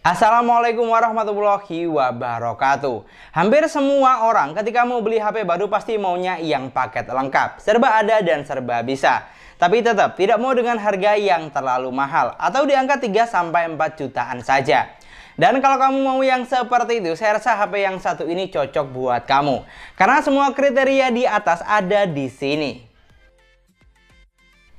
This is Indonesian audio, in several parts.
Assalamualaikum warahmatullahi wabarakatuh. Hampir semua orang ketika mau beli HP baru pasti maunya yang paket lengkap, serba ada dan serba bisa. Tapi tetap tidak mau dengan harga yang terlalu mahal atau di angka 3-4 jutaan saja. Dan kalau kamu mau yang seperti itu, saya rasa HP yang satu ini cocok buat kamu. Karena semua kriteria di atas ada di sini.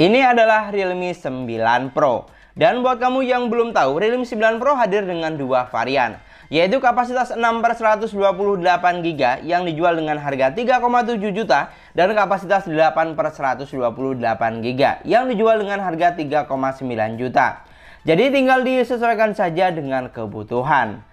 Ini adalah Realme 9 Pro. Dan buat kamu yang belum tahu, Realme 9 Pro hadir dengan dua varian, yaitu kapasitas 6/128GB yang dijual dengan harga 3,7 juta dan kapasitas 8/128GB yang dijual dengan harga 3,9 juta. Jadi tinggal disesuaikan saja dengan kebutuhan.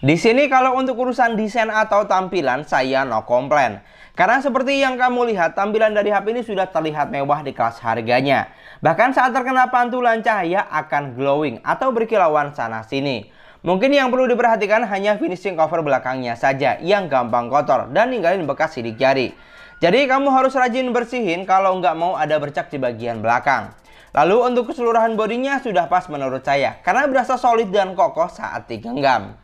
Di sini kalau untuk urusan desain atau tampilan saya no komplain. Karena seperti yang kamu lihat, tampilan dari HP ini sudah terlihat mewah di kelas harganya. Bahkan saat terkena pantulan cahaya akan glowing atau berkilauan sana sini. Mungkin yang perlu diperhatikan hanya finishing cover belakangnya saja yang gampang kotor dan ninggalin bekas sidik jari. Jadi kamu harus rajin bersihin kalau nggak mau ada bercak di bagian belakang. Lalu untuk keseluruhan bodinya sudah pas menurut saya karena berasa solid dan kokoh saat digenggam.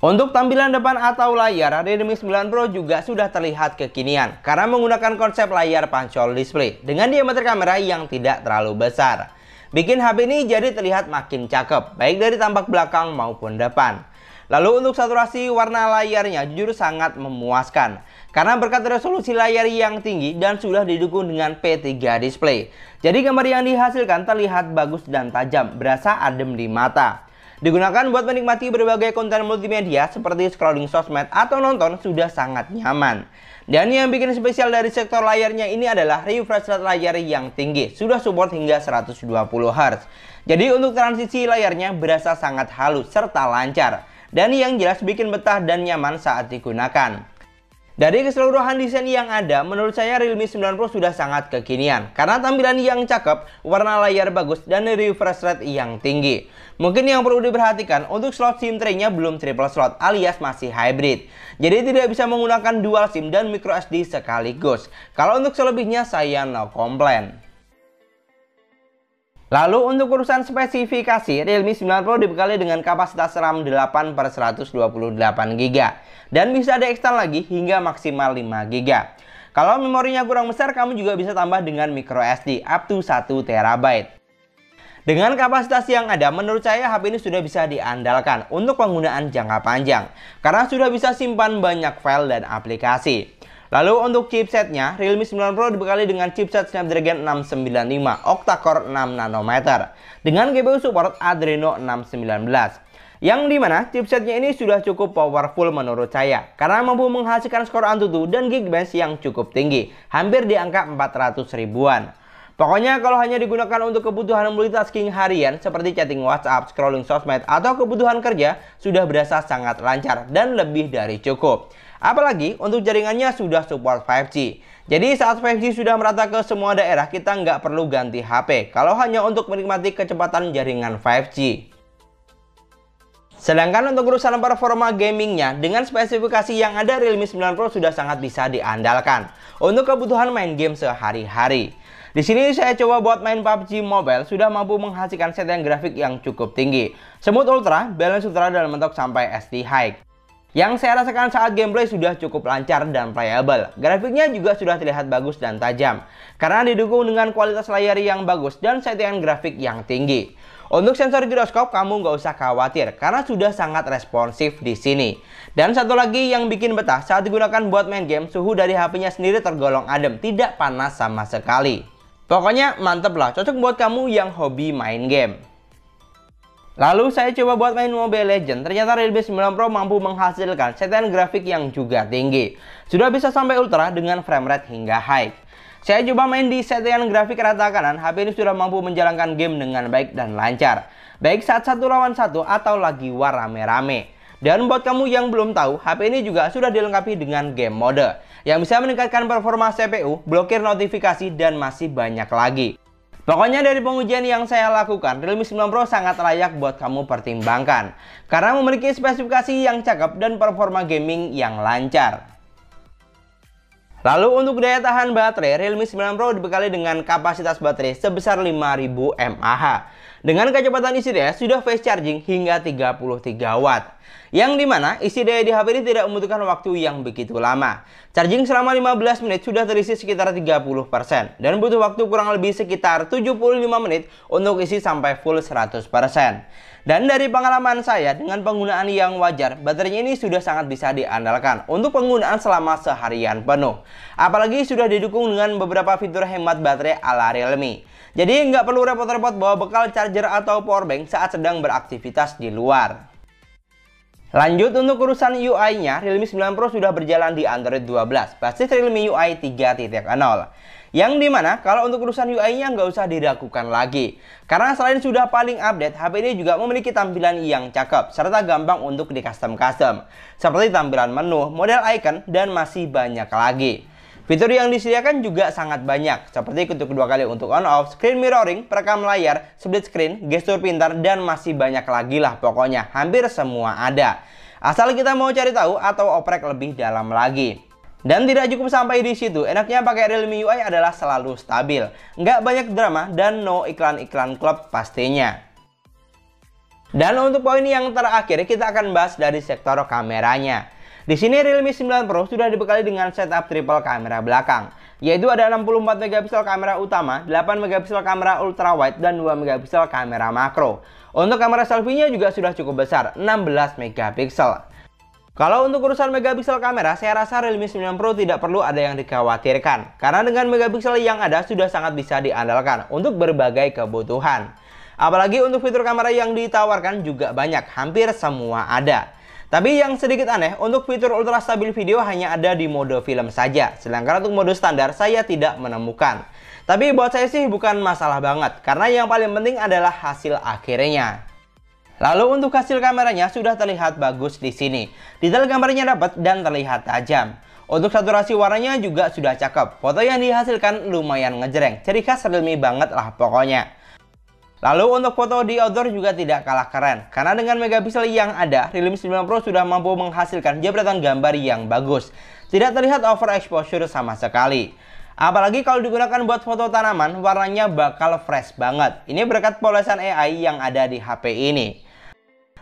Untuk tampilan depan atau layar, Realme 9 Pro juga sudah terlihat kekinian karena menggunakan konsep layar pancol display dengan diameter kamera yang tidak terlalu besar. Bikin HP ini jadi terlihat makin cakep, baik dari tampak belakang maupun depan. Lalu untuk saturasi warna layarnya jujur sangat memuaskan karena berkat resolusi layar yang tinggi dan sudah didukung dengan P3 display. Jadi gambar yang dihasilkan terlihat bagus dan tajam, berasa adem di mata. Digunakan buat menikmati berbagai konten multimedia seperti scrolling sosmed atau nonton sudah sangat nyaman. Dan yang bikin spesial dari sektor layarnya ini adalah refresh rate layar yang tinggi, sudah support hingga 120Hz. Jadi untuk transisi layarnya berasa sangat halus serta lancar. Dan yang jelas bikin betah dan nyaman saat digunakan. Dari keseluruhan desain yang ada, menurut saya Realme 9 Pro sudah sangat kekinian karena tampilan yang cakep, warna layar bagus, dan refresh rate yang tinggi. Mungkin yang perlu diperhatikan, untuk slot SIM tray-nya belum triple slot alias masih hybrid. Jadi tidak bisa menggunakan dual SIM dan micro SD sekaligus. Kalau untuk selebihnya saya no komplain. Lalu untuk urusan spesifikasi, Realme 9 Pro dibekali dengan kapasitas RAM 8/128GB dan bisa diekstern lagi hingga maksimal 5GB. Kalau memorinya kurang besar, kamu juga bisa tambah dengan micro SD up to 1TB. Dengan kapasitas yang ada, menurut saya HP ini sudah bisa diandalkan untuk penggunaan jangka panjang karena sudah bisa simpan banyak file dan aplikasi. Lalu untuk chipsetnya, Realme 9 Pro dibekali dengan chipset Snapdragon 695 octa-core 6nm dengan GPU support Adreno 619. Yang dimana chipsetnya ini sudah cukup powerful menurut saya karena mampu menghasilkan skor Antutu dan Geekbench yang cukup tinggi, hampir di angka 400 ribuan. Pokoknya kalau hanya digunakan untuk kebutuhan multitasking harian seperti chatting WhatsApp, scrolling sosmed, atau kebutuhan kerja sudah berasa sangat lancar dan lebih dari cukup. Apalagi untuk jaringannya sudah support 5G. Jadi saat 5G sudah merata ke semua daerah, kita nggak perlu ganti HP kalau hanya untuk menikmati kecepatan jaringan 5G. Sedangkan untuk urusan performa gamingnya, dengan spesifikasi yang ada Realme 9 Pro sudah sangat bisa diandalkan untuk kebutuhan main game sehari-hari. Di sini saya coba buat main PUBG Mobile sudah mampu menghasilkan settingan grafik yang cukup tinggi, Smooth Ultra, Balance Ultra, dan mentok sampai SD High. Yang saya rasakan saat gameplay sudah cukup lancar dan playable. Grafiknya juga sudah terlihat bagus dan tajam karena didukung dengan kualitas layar yang bagus dan settingan grafik yang tinggi. Untuk sensor giroskop kamu nggak usah khawatir karena sudah sangat responsif di sini. Dan satu lagi yang bikin betah saat digunakan buat main game, suhu dari HP-nya sendiri tergolong adem, tidak panas sama sekali. Pokoknya mantep lah, cocok buat kamu yang hobi main game. Lalu saya coba buat main Mobile Legends, ternyata Realme 9 Pro mampu menghasilkan settingan grafik yang juga tinggi. Sudah bisa sampai ultra dengan frame rate hingga high. Saya coba main di settingan grafik rata kanan, HP ini sudah mampu menjalankan game dengan baik dan lancar. Baik saat 1 lawan 1 atau lagi war rame-rame. Dan buat kamu yang belum tahu, HP ini juga sudah dilengkapi dengan game mode yang bisa meningkatkan performa CPU, blokir notifikasi, dan masih banyak lagi. Pokoknya dari pengujian yang saya lakukan, Realme 9 Pro sangat layak buat kamu pertimbangkan karena memiliki spesifikasi yang cakep dan performa gaming yang lancar. Lalu untuk daya tahan baterai, Realme 9 Pro dibekali dengan kapasitas baterai sebesar 5000 mAh Dengan kecepatan isi daya sudah fast charging hingga 33 watt. Yang dimana isi daya di HP ini tidak membutuhkan waktu yang begitu lama. Charging selama 15 menit sudah terisi sekitar 30% dan butuh waktu kurang lebih sekitar 75 menit untuk isi sampai full 100%. Dan dari pengalaman saya dengan penggunaan yang wajar, baterainya ini sudah sangat bisa diandalkan untuk penggunaan selama seharian penuh. Apalagi sudah didukung dengan beberapa fitur hemat baterai ala Realme. Jadi nggak perlu repot-repot bawa bekal charger atau powerbank saat sedang beraktivitas di luar. Lanjut untuk urusan UI-nya, Realme 9 Pro sudah berjalan di Android 12, basis Realme UI 3.0. Yang dimana kalau untuk urusan UI-nya nggak usah diragukan lagi. Karena selain sudah paling update, HP ini juga memiliki tampilan yang cakep, serta gampang untuk di custom-custom. Seperti tampilan menu, model icon, dan masih banyak lagi. Fitur yang disediakan juga sangat banyak, seperti ketuk dua kali untuk on-off, screen mirroring, perekam layar, split screen, gestur pintar, dan masih banyak lagi lah pokoknya. Hampir semua ada. Asal kita mau cari tahu atau oprek lebih dalam lagi. Dan tidak cukup sampai di situ, enaknya pakai Realme UI adalah selalu stabil. Nggak banyak drama dan no iklan-iklan klub pastinya. Dan untuk poin yang terakhir, kita akan bahas dari sektor kameranya. Di sini Realme 9 Pro sudah dibekali dengan setup triple kamera belakang, yaitu ada 64 megapiksel kamera utama, 8 megapiksel kamera ultrawide, dan 2 megapiksel kamera makro. Untuk kamera selfie-nya juga sudah cukup besar, 16 megapiksel. Kalau untuk urusan megapiksel kamera, saya rasa Realme 9 Pro tidak perlu ada yang dikhawatirkan, karena dengan megapiksel yang ada sudah sangat bisa diandalkan untuk berbagai kebutuhan. Apalagi untuk fitur kamera yang ditawarkan juga banyak, hampir semua ada. Tapi yang sedikit aneh, untuk fitur ultra stabil video hanya ada di mode film saja. Sedangkan untuk mode standar saya tidak menemukan. Tapi buat saya sih bukan masalah banget, karena yang paling penting adalah hasil akhirnya. Lalu untuk hasil kameranya sudah terlihat bagus di sini. Detail gambarnya dapat dan terlihat tajam. Untuk saturasi warnanya juga sudah cakep. Foto yang dihasilkan lumayan ngejreng. Ciri khas Realme banget lah pokoknya. Lalu untuk foto di outdoor juga tidak kalah keren, karena dengan megapiksel yang ada, Realme 9 Pro sudah mampu menghasilkan jepretan gambar yang bagus. Tidak terlihat overexposure sama sekali. Apalagi kalau digunakan buat foto tanaman, warnanya bakal fresh banget. Ini berkat polesan AI yang ada di HP ini.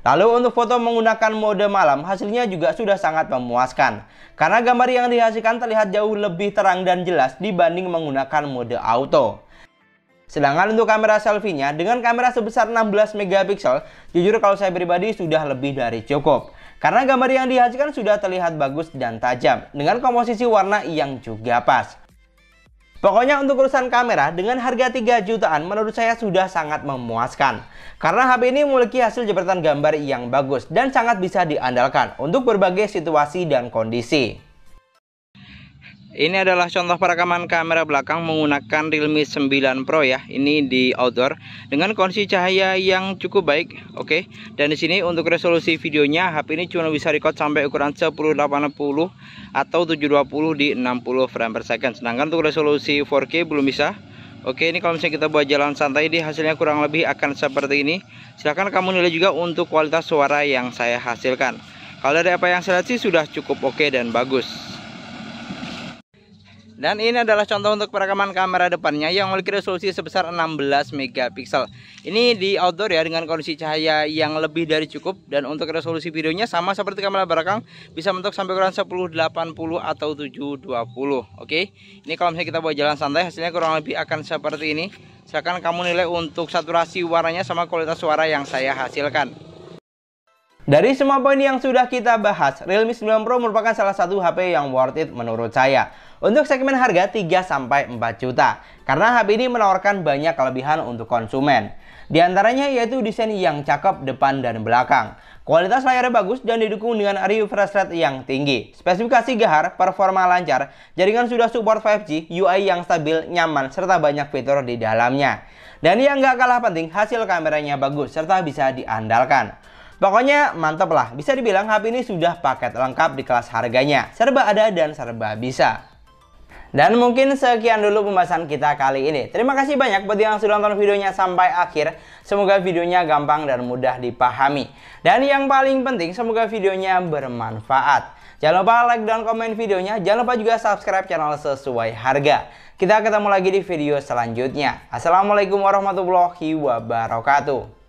Lalu untuk foto menggunakan mode malam, hasilnya juga sudah sangat memuaskan. Karena gambar yang dihasilkan terlihat jauh lebih terang dan jelas dibanding menggunakan mode auto. Sedangkan untuk kamera selfie-nya dengan kamera sebesar 16 megapiksel, jujur kalau saya pribadi sudah lebih dari cukup. Karena gambar yang dihasilkan sudah terlihat bagus dan tajam dengan komposisi warna yang juga pas. Pokoknya untuk urusan kamera dengan harga 3 jutaan menurut saya sudah sangat memuaskan. Karena HP ini memiliki hasil jepretan gambar yang bagus dan sangat bisa diandalkan untuk berbagai situasi dan kondisi. Ini adalah contoh perekaman kamera belakang menggunakan Realme 9 Pro ya. Ini di outdoor dengan kondisi cahaya yang cukup baik, oke. Dan di sini untuk resolusi videonya HP ini cuma bisa record sampai ukuran 1080 atau 720 di 60 frame per second. Sedangkan untuk resolusi 4K belum bisa. Oke, ini kalau misalnya kita buat jalan santai, di hasilnya kurang lebih akan seperti ini. Silahkan kamu nilai juga untuk kualitas suara yang saya hasilkan. Kalau dari apa yang saya lihat sih sudah cukup oke dan bagus. Dan ini adalah contoh untuk perekaman kamera depannya yang memiliki resolusi sebesar 16 megapiksel. Ini di outdoor ya dengan kondisi cahaya yang lebih dari cukup. Dan untuk resolusi videonya sama seperti kamera belakang, bisa mentok sampai ukuran 1080 atau 720. Oke, ini kalau misalnya kita buat jalan santai hasilnya kurang lebih akan seperti ini. Silakan kamu nilai untuk saturasi warnanya sama kualitas suara yang saya hasilkan. Dari semua poin yang sudah kita bahas, Realme 9 Pro merupakan salah satu HP yang worth it menurut saya. Untuk segmen harga 3-4 juta. Karena HP ini menawarkan banyak kelebihan untuk konsumen. Di antaranya yaitu desain yang cakep depan dan belakang. Kualitas layarnya bagus dan didukung dengan refresh rate yang tinggi. Spesifikasi gahar, performa lancar, jaringan sudah support 5G, UI yang stabil, nyaman, serta banyak fitur di dalamnya. Dan yang gak kalah penting, hasil kameranya bagus serta bisa diandalkan. Pokoknya mantap lah, bisa dibilang HP ini sudah paket lengkap di kelas harganya. Serba ada dan serba bisa. Dan mungkin sekian dulu pembahasan kita kali ini. Terima kasih banyak buat yang sudah nonton videonya sampai akhir. Semoga videonya gampang dan mudah dipahami. Dan yang paling penting, semoga videonya bermanfaat. Jangan lupa like dan komen videonya. Jangan lupa juga subscribe channel Sesuai Harga. Kita ketemu lagi di video selanjutnya. Assalamualaikum warahmatullahi wabarakatuh.